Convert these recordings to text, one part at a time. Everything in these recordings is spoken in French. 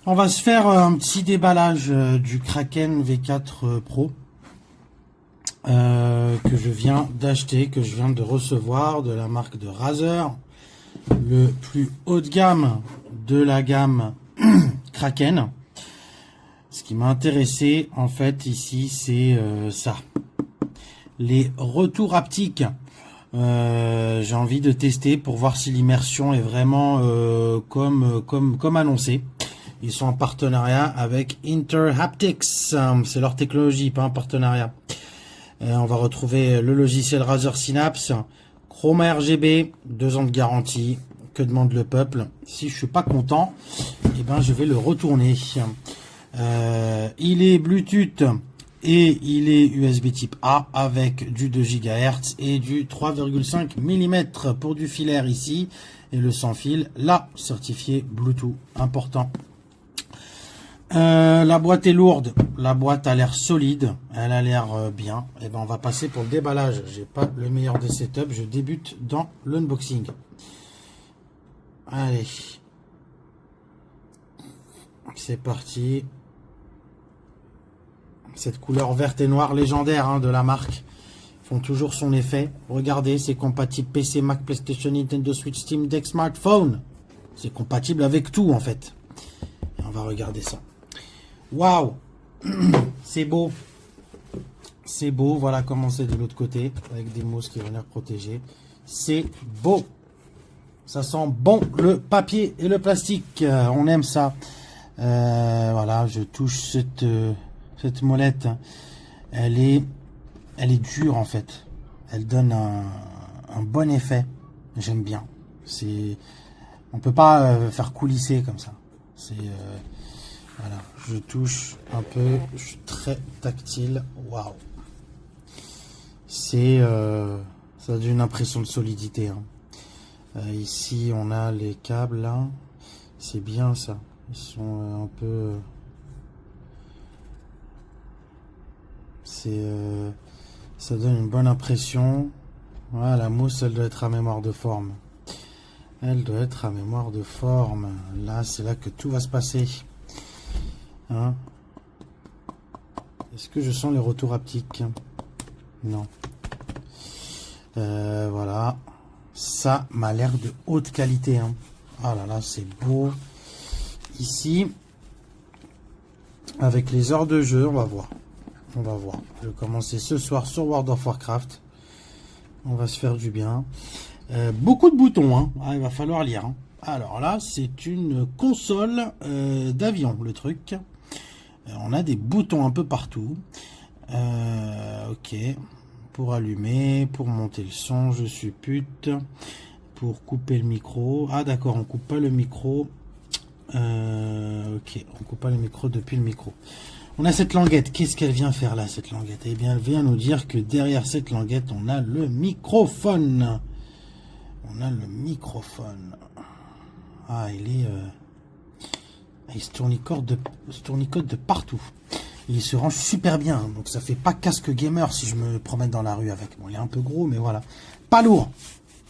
On va se faire un petit déballage du Kraken V4 Pro que je viens d'acheter, que je viens de recevoir de la marque de Razer, le plus haut de gamme de la gamme Kraken. Ce qui m'a intéressé en fait ici, c'est ça, les retours haptiques. J'ai envie de tester pour voir si l'immersion est vraiment comme annoncé. Ils sont en partenariat avec Interhaptics. C'est leur technologie, pas un partenariat. On va retrouver le logiciel Razer Synapse, Chroma RGB, 2 ans de garantie. Que demande le peuple? Si je suis pas content, eh ben je vais le retourner. Il est Bluetooth et il est USB type A avec du 2 GHz et du 3,5 mm pour du filaire ici. Et le sans fil, là, certifié Bluetooth, important. La boîte est lourde, la boîte a l'air solide, elle a l'air bien. Et ben on va passer pour le déballage. J'ai pas le meilleur des setups, je débute dans l'unboxing. Allez, c'est parti. Cette couleur verte et noire légendaire de la marque font toujours son effet. Regardez, c'est compatible PC, Mac, PlayStation, Nintendo Switch, Steam Deck, smartphone. C'est compatible avec tout en fait. Et on va regarder ça. Waouh, c'est beau. C'est beau, voilà comment c'est de l'autre côté, avec des mousses qui vont venir protéger. C'est beau. Ça sent bon le papier et le plastique. On aime ça. Voilà, je touche cette molette. Elle est dure en fait. Elle donne un bon effet. J'aime bien. On peut pas faire coulisser comme ça. Voilà, je touche un peu, je suis très tactile. Waouh. Ça donne une impression de solidité. Ici, on a les câbles là. C'est bien ça. Ils sont un peu. Ça donne une bonne impression. Voilà, la mousse, elle doit être à mémoire de forme. Elle doit être à mémoire de forme. Là, c'est là que tout va se passer. Est-ce que je sens les retours haptiques? Non. Voilà. Ça m'a l'air de haute qualité. Ah là là, c'est beau. Ici, avec les heures de jeu, on va voir. On va voir. Je vais commencer ce soir sur World of Warcraft. On va se faire du bien. Beaucoup de boutons. Il va falloir lire. Alors là, c'est une console d'avion, le truc. On a des boutons un peu partout. Ok. Pour allumer, pour monter le son, je suis pute. Pour couper le micro. Ah d'accord, on coupe pas le micro. Ok, on coupe pas le micro depuis le micro. On a cette languette. Qu'est-ce qu'elle vient faire là, cette languette? Eh bien, elle vient nous dire que derrière cette languette, on a le microphone. On a le microphone. Ah, il se tournicote de partout. Il se range super bien, donc ça fait pas casque gamer si je me promène dans la rue avec. Bon, il est un peu gros, mais voilà. Pas lourd.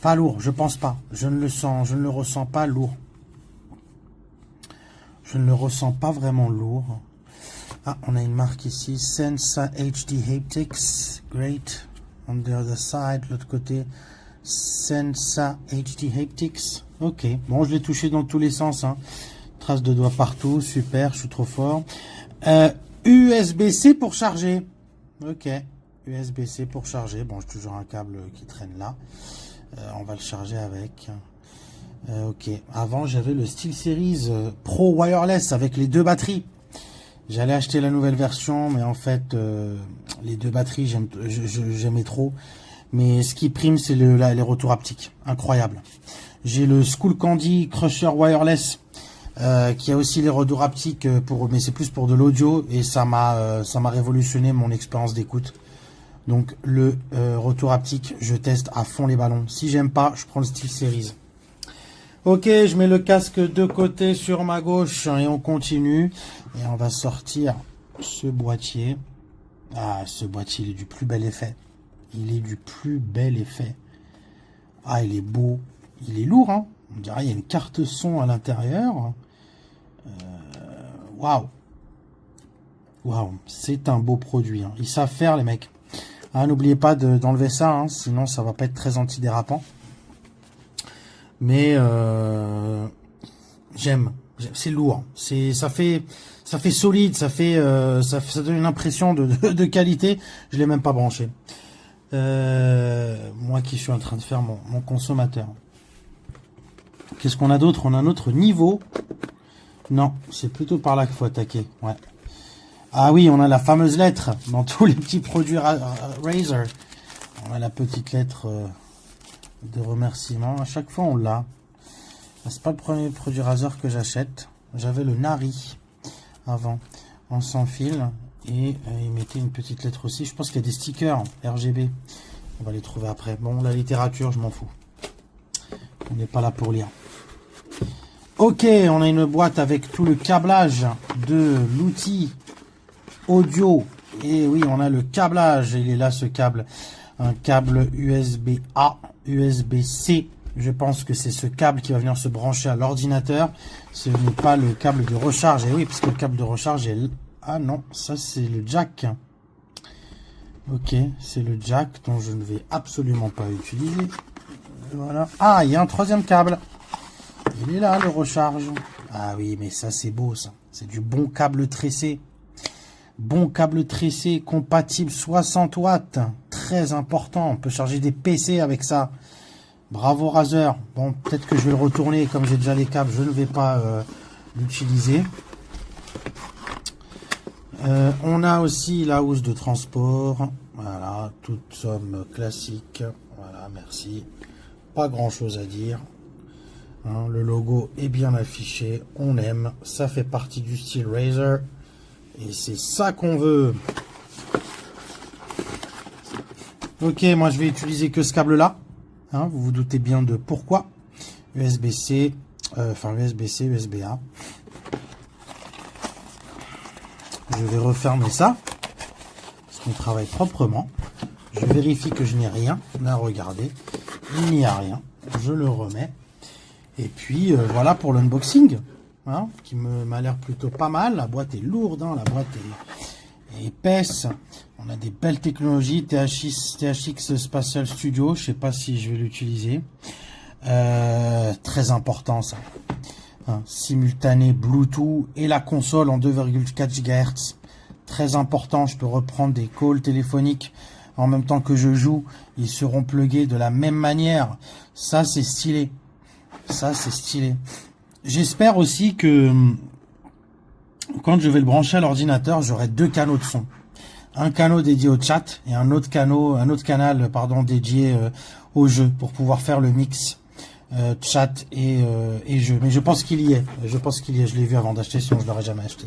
Pas lourd, je pense pas. Je ne le ressens pas lourd. Je ne le ressens pas vraiment lourd. Ah, on a une marque ici. Sensa HD Haptics. Great. On the other side, l'autre côté. Sensa HD Haptics. Ok. Bon, je l'ai touché dans tous les sens. Traces de doigts partout. Super, je suis trop fort. USB-C pour charger. Ok. USB-C pour charger. Bon, j'ai toujours un câble qui traîne là. On va le charger avec. Ok. Avant, j'avais le SteelSeries Pro Wireless avec les 2 batteries. J'allais acheter la nouvelle version, mais en fait, les 2 batteries, j'aimais trop. Mais ce qui prime, c'est les retours haptiques. Incroyable. J'ai le Skullcandy Crusher Wireless, qui a aussi les retours haptiques, mais c'est plus pour de l'audio. Et ça m'a révolutionné mon expérience d'écoute. Donc, le retour haptique, je teste à fond les ballons. Si j'aime pas, je prends le SteelSeries. Ok, je mets le casque de côté sur ma gauche et on continue. Et on va sortir ce boîtier. Ah, ce boîtier, il est du plus bel effet. Il est du plus bel effet. Ah, il est beau. Il est lourd, On dirait qu'il y a une carte son à l'intérieur. Waouh. Waouh, c'est un beau produit. Hein. Ils savent faire, les mecs. Ah, n'oubliez pas d'enlever ça, hein, sinon ça va pas être très antidérapant. Mais j'aime. C'est lourd. Ça fait solide. Ça donne une impression de qualité. Je l'ai même pas branché. Moi qui suis en train de faire mon consommateur. Qu'est-ce qu'on a d'autre? On a un autre niveau. Non, c'est plutôt par là qu'il faut attaquer. Ouais. Ah oui, on a la fameuse lettre dans tous les petits produits Razer. On a la petite lettre de remerciement. À chaque fois, on l'a. C'est pas le premier produit Razer que j'achète. J'avais le Nari avant, en sans fil. Et il mettait une petite lettre aussi. Je pense qu'il y a des stickers RGB. On va les trouver après. Bon, la littérature, je m'en fous. On n'est pas là pour lire. Ok, on a une boîte avec tout le câblage de l'outil audio. Et oui, on a le câblage. Il est là, ce câble. Un câble USB-A, USB-C. Je pense que c'est ce câble qui va venir se brancher à l'ordinateur. Ce n'est pas le câble de recharge. Et oui, parce que le câble de recharge est... Ah non, ça c'est le jack. Ok, c'est le jack dont je ne vais absolument pas utiliser. Voilà. Ah, il y a un troisième câble. Il est là, le recharge. Ah oui, mais ça, c'est beau, ça. C'est du bon câble tressé. Bon câble tressé, compatible 60 watts. Très important. On peut charger des PC avec ça. Bravo, Razer. Bon, peut-être que je vais le retourner. Comme j'ai déjà les câbles, je ne vais pas l'utiliser. On a aussi la housse de transport. Voilà, toute somme classique. Voilà, merci. Pas grand-chose à dire. Hein, le logo est bien affiché, on aime, ça fait partie du style Razer et c'est ça qu'on veut. Ok, moi je vais utiliser que ce câble là, hein, vous vous doutez bien de pourquoi. USB-C, enfin USB-C, USB-A. Je vais refermer ça, parce qu'on travaille proprement. Je vérifie que je n'ai rien à regarder, il n'y a rien, je le remets. Et puis voilà pour l'unboxing, hein, qui m'a l'air plutôt pas mal. La boîte est lourde, hein, la boîte est épaisse. On a des belles technologies, THX Spatial Studio, je sais pas si je vais l'utiliser. Très important ça. Hein, simultané Bluetooth et la console en 2,4 GHz. Très important, je peux reprendre des calls téléphoniques en même temps que je joue. Ils seront plugués de la même manière. Ça c'est stylé. Ça, c'est stylé. J'espère aussi que quand je vais le brancher à l'ordinateur, j'aurai deux canaux de son. Un canal dédié au chat et un autre canal, pardon, dédié au jeu pour pouvoir faire le mix chat et jeu. Mais je pense qu'il y est. Je pense qu'il y est. Je l'ai vu avant d'acheter, sinon je l'aurais jamais acheté.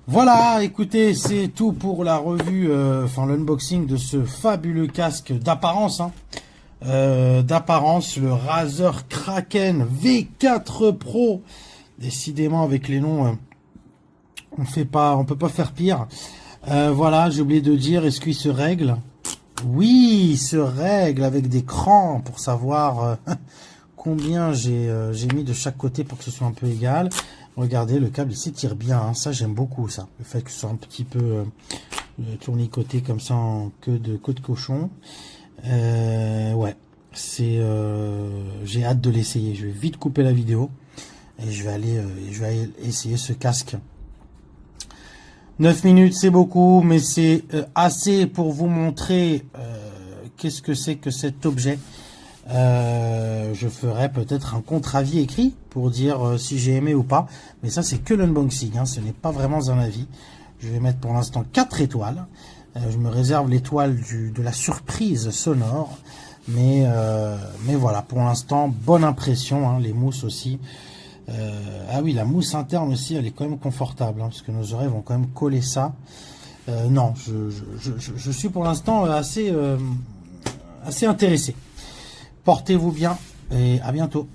Voilà, écoutez, c'est tout pour la revue, enfin l'unboxing de ce fabuleux casque d'apparence, hein. D'apparence, le Razer Kraken V4 Pro. Décidément, avec les noms, on peut pas faire pire. Voilà, j'ai oublié de dire, est-ce qu'il se règle? Oui, il se règle avec des crans pour savoir combien j'ai mis de chaque côté pour que ce soit un peu égal. Regardez, le câble il s'étire bien, hein. Ça j'aime beaucoup ça. Le fait que ce soit un petit peu tournicoté comme ça en queue de cochon. Ouais, j'ai hâte de l'essayer. Je vais vite couper la vidéo et je vais aller essayer ce casque. 9 minutes c'est beaucoup, mais c'est assez pour vous montrer qu'est-ce que c'est que cet objet. Je ferai peut-être un contre-avis écrit pour dire si j'ai aimé ou pas, mais ça c'est que l'unboxing, hein, ce n'est pas vraiment un avis. Je vais mettre pour l'instant 4 étoiles. Je me réserve l'étoile de la surprise sonore, mais voilà, pour l'instant bonne impression, hein, les mousses aussi. Ah oui, la mousse interne aussi, elle est quand même confortable, hein, parce que nos oreilles vont quand même coller ça. Non, je suis pour l'instant assez intéressé. Portez-vous bien et à bientôt.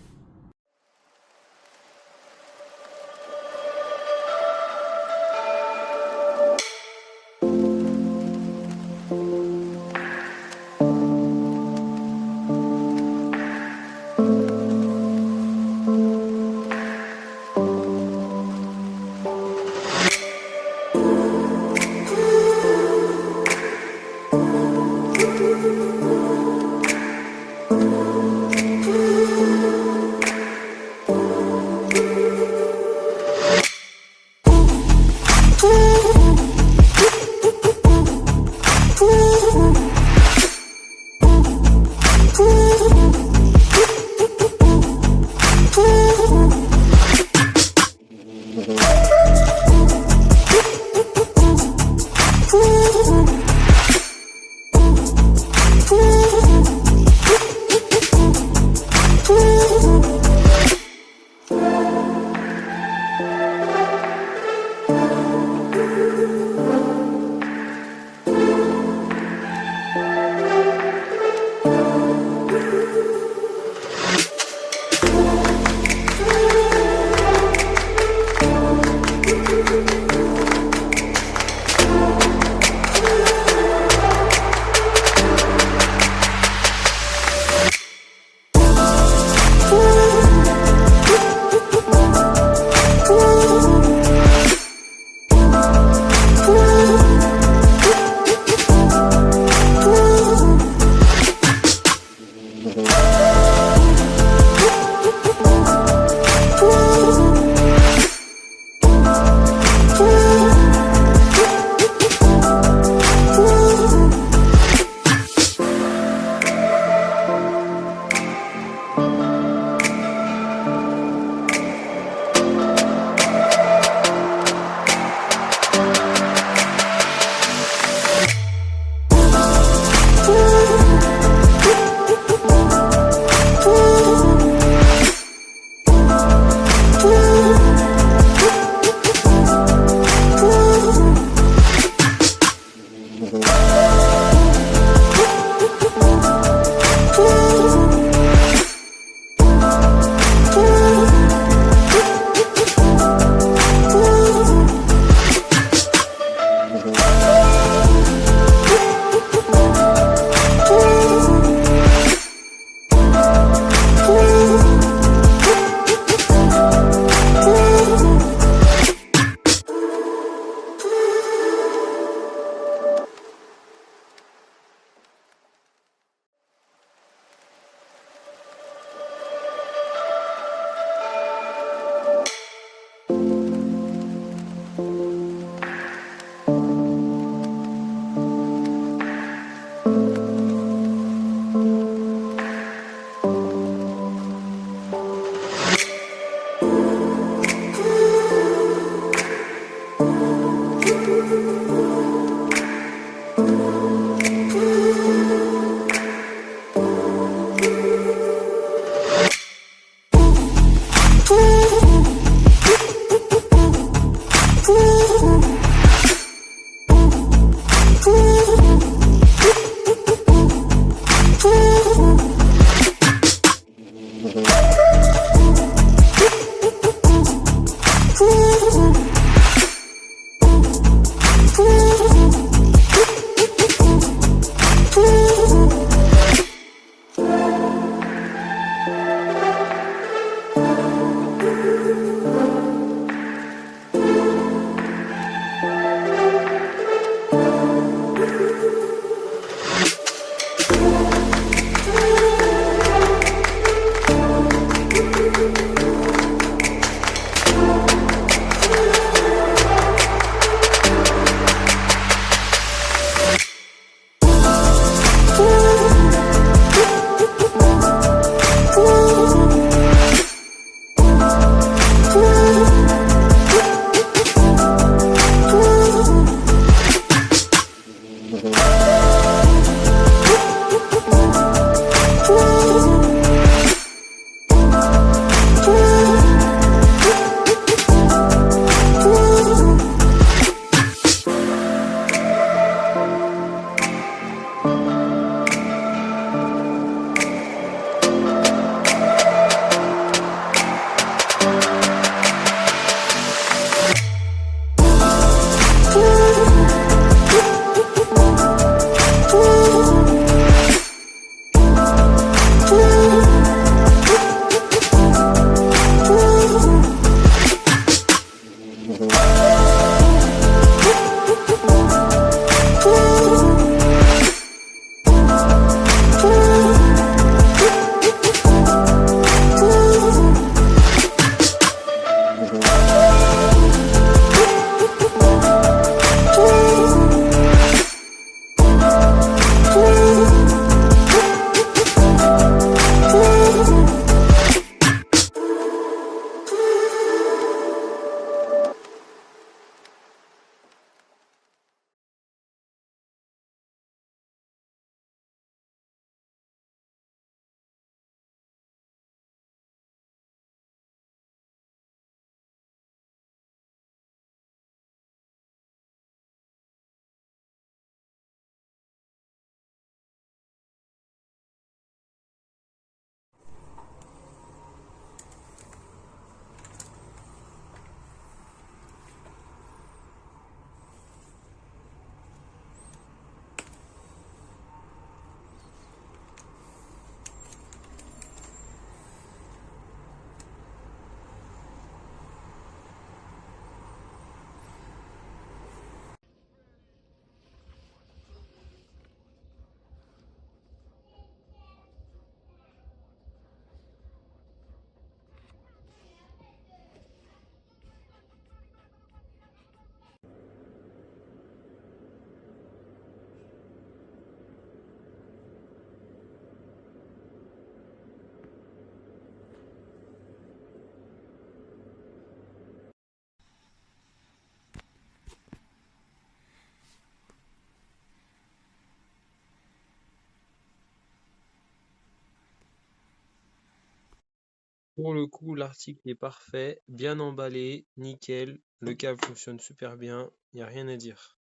Pour le coup, l'article est parfait, bien emballé, nickel. Le câble fonctionne super bien, il n'y a rien à dire.